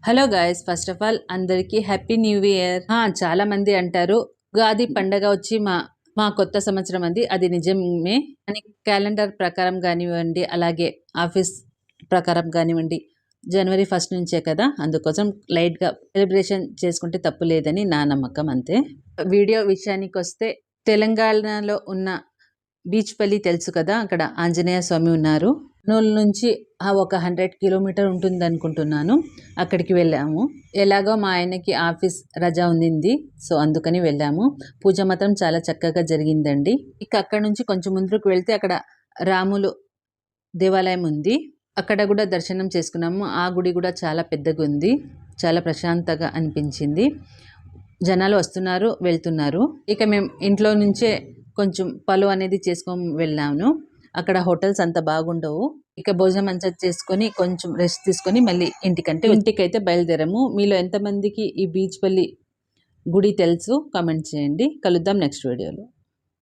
Hello guys, first of all అందరికీ happy new year. చాలా మంది అంటారు ఉగాది పండగ వచ్చి మా కొత్త సంవత్సరం అది నిజమే. కానీ క్యాలెండర్ ప్రకారం కానివ్వండి, అలాగే ఆఫీస్ ప్రకారం కానివ్వండి, జనవరి 1 నుంచే కదా, అందుకోసం లైట్గా సెలబ్రేషన్ చేసుకుంటే తప్పు లేదని నా నమ్మకం, అంతే. వీడియో విషయానికి వస్తే, తెలంగాణలో ఉన్న బీచ్పల్లి తెలుసు కదా, అక్కడ ఆంజనేయ స్వామి ఉన్నారు. కర్నూలు నుంచి ఒక 100 కిలోమీటర్ ఉంటుంది అనుకుంటున్నాను. అక్కడికి వెళ్ళాము. ఎలాగో మా ఆయనకి ఆఫీస్ రజా ఉండింది, సో అందుకని వెళ్ళాము. పూజ మాత్రం చాలా చక్కగా జరిగిందండి. ఇక అక్కడ నుంచి కొంచెం ముందుకు వెళ్తే అక్కడ రాములు దేవాలయం ఉంది. అక్కడ కూడా దర్శనం చేసుకున్నాము. ఆ గుడి కూడా చాలా పెద్దగా ఉంది, చాలా ప్రశాంతంగా అనిపించింది. జనాలు వస్తున్నారు, వెళ్తున్నారు. ఇక మేము ఇంట్లో నుంచే కొంచెం పలు అనేది చేసుకొని వెళ్ళాను. అక్కడ హోటల్స్ అంత బాగుండవు. ఇక భోజనం అంతా చేసుకొని కొంచెం రెస్ట్ తీసుకొని మళ్ళీ ఇంటికైతే బయలుదేరాము. మీలో ఎంతమందికి ఈ బీచ్పల్లి గుడి తెలుసు కామెంట్ చేయండి. కలుద్దాం నెక్స్ట్ వీడియోలో.